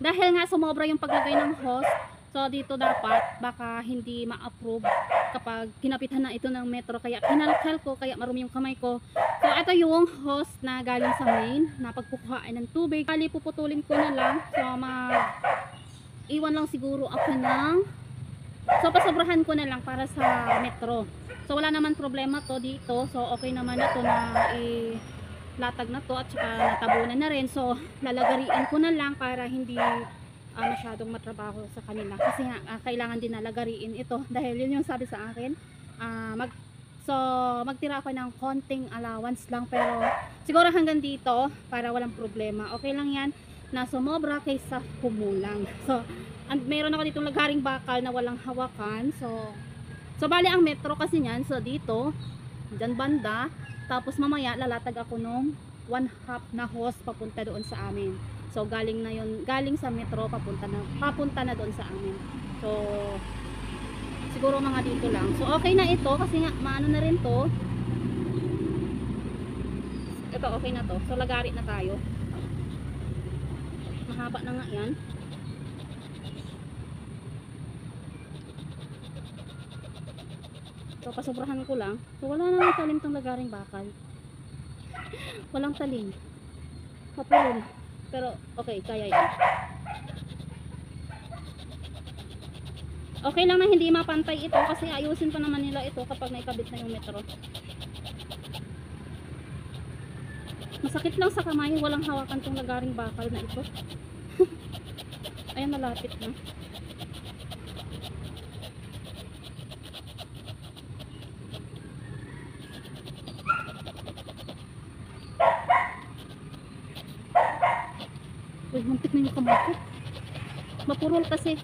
Dahil nga sumobra yung paglagay ng hose, so dito dapat baka hindi ma-approve kapag kinapitan na ito ng metro, kaya kinalkal ko, kaya marumi yung kamay ko. So ito yung hose na galing sa main na pagkukuhaan ng tubig. Bali puputulin ko na lang, so iwan lang siguro ako ng, so pasobrahan ko na lang para sa metro. So wala naman problema to dito, so okay naman na to na latag na to at saka natabunan na rin. So lalagariin ko na lang para hindi masyadong matrabaho sa kanila, kasi nga kailangan din nalagariin ito dahil yun yung sabi sa akin. So magtira ako ng konting allowance lang, pero siguro hanggang dito para walang problema. Okay lang yan na sumobra kaysa kumulang. So meron ako ditong lagaring bakal na walang hawakan. So bali ang metro kasi niyan, so dito dyan banda, tapos mamaya lalatag ako nung 1/2 na hose papunta doon sa amin. So galing na yun, galing sa metro papunta na doon sa amin. So siguro mga dito lang. So okay na ito kasi nga maano na rin to. Ito okay na to. So lagari na tayo. Mahaba na nga yan. So pasobrahan ko lang. So wala namang talim tong lagaring bakal. Walang talim. Kapulol. Pero okay, kaya yan. Okay lang na hindi mapantay ito kasi ayusin pa naman nila ito kapag naikabit na yung metro. Masakit lang sa kamay, walang hawakan tong lagaring bakal na ito. Ayan, malapit na. Uy, muntik na yung kamay ko. Mapurol kasi.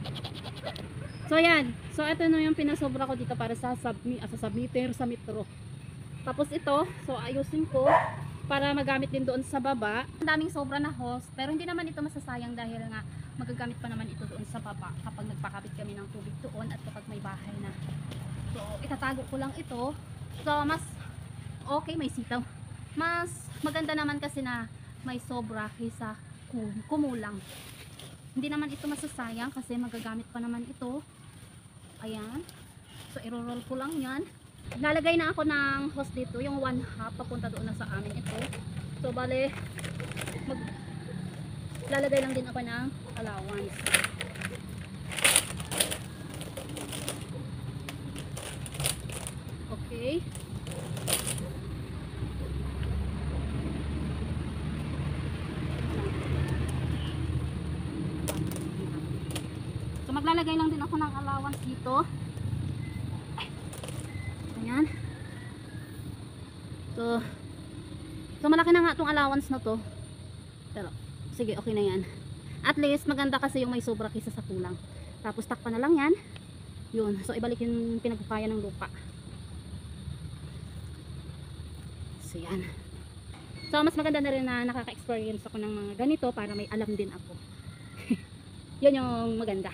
So ayan. So ito na yung pinasobra ko dito para sa submitter sa metro. Tapos ito, so ayusin ko para magamit din doon sa baba. Ang daming sobra na hose, pero hindi naman ito masasayang dahil nga magagamit pa naman ito doon sa baba kapag nagpakabit kami ng tubig doon at kapag may bahay na. So itatago ko lang ito. So mas okay, may sitaw. Mas maganda naman kasi na may sobra kaysa kumulang. Hindi naman ito masasayang kasi magagamit pa naman ito. Ayan. So iro-roll ko lang yan. Lalagay na ako ng hose dito, yung 1/2 papunta doon na sa amin ito. So bale lalagay lang din ako ng allowance. Okay. So maglalagay lang din ako ng allowance dito. Ayan. So malaki na nga itong allowance na to. Pero sige, okay na yan. At least maganda kasi yung may sobra kaysa sa kulang. Tapos takpan na lang yan. Yun. So ibalik yung pinagkukaya ng lupa. So yan. So mas maganda na rin na nakaka-experience ako ng mga ganito para may alam din ako. Yun yung maganda.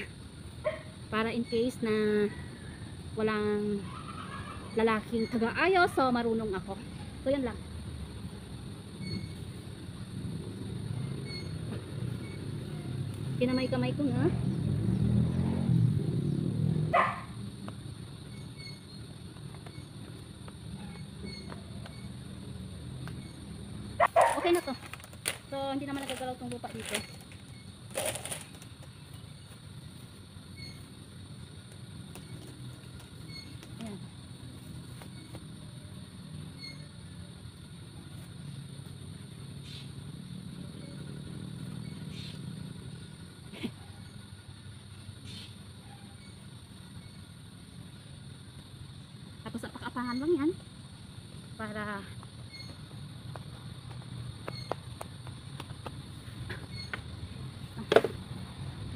Para in case na walang lalaking taga-ayos, so marunong ako. So yan lang. Kinamay-kamay ko nga. Okay na to. So hindi naman nagagalaw tong lupa dito. Ayan. Tapos apakapangan lang yan para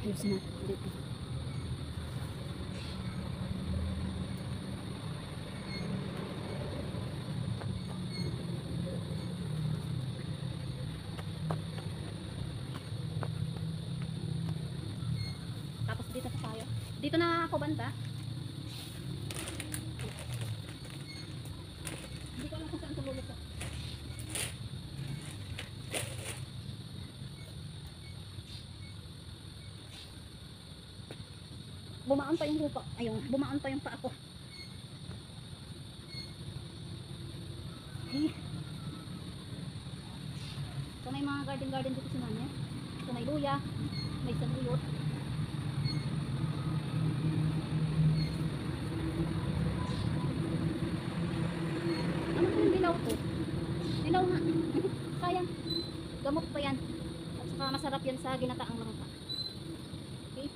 ayusin natin dito. Tapos dito pa tayo. Dito na ako banda. Hindi ko alam kung saan ito luluto. bumaon pa yung lupa. Ayun, bumaon pa yung paa ko. Okay. So may mga garden dito si Manya. So may luya, may saluyot. Ano po yung dilaw ko? Dilaw nga. Sayang. Gamot pa yan. At saka masarap yan sa ginataang langka. Okay.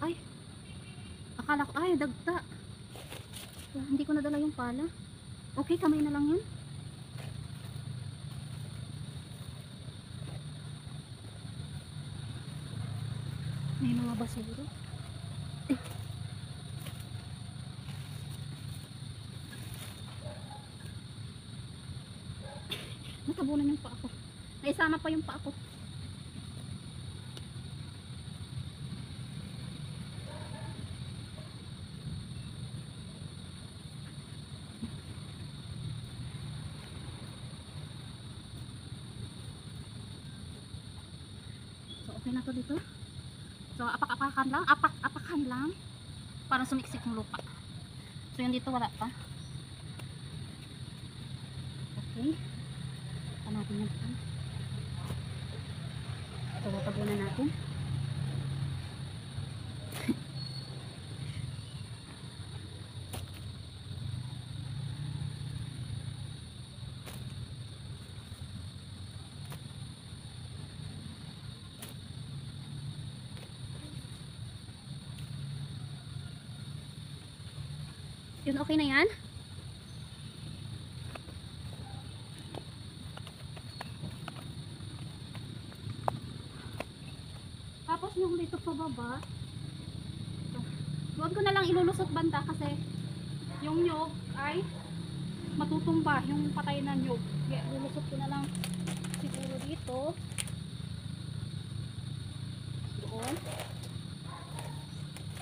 Ay, akala ko, ay, dagta. Hindi ko nadala yung pala. Okay, kamay na lang yun. May mga basura. Eh. Natabunan yung paa ko. Naisama pa yung paa ko. Okay na to dito. So apak-apakan lang para sumiksik yung lupa. So yun dito wala pa. Okay. Natin yan. So tabunan natin. Yun, okay na yan. Tapos yung dito sa baba, huwag ko na lang ilulusot banda kasi yung nyog ay matutumba, yung patay na nyog. Kaya ilulusot ko na lang siguro dito. Doon.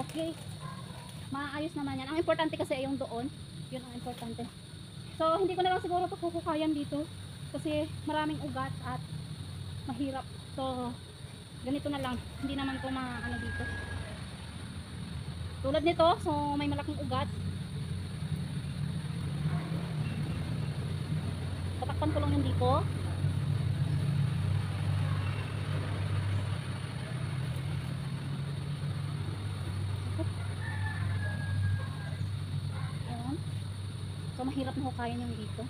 Okay. Maayos naman yan. Ang importante kasi ay yung doon. Yun ang importante. So, hindi ko na lang siguro ito kukukayan dito. Kasi maraming ugat at mahirap. So, ganito na lang. Hindi naman ito ano dito. Tulad nito, so may malaking ugat. Tatakpan ko lang yung dito. So mahirap na hukayan yung dito.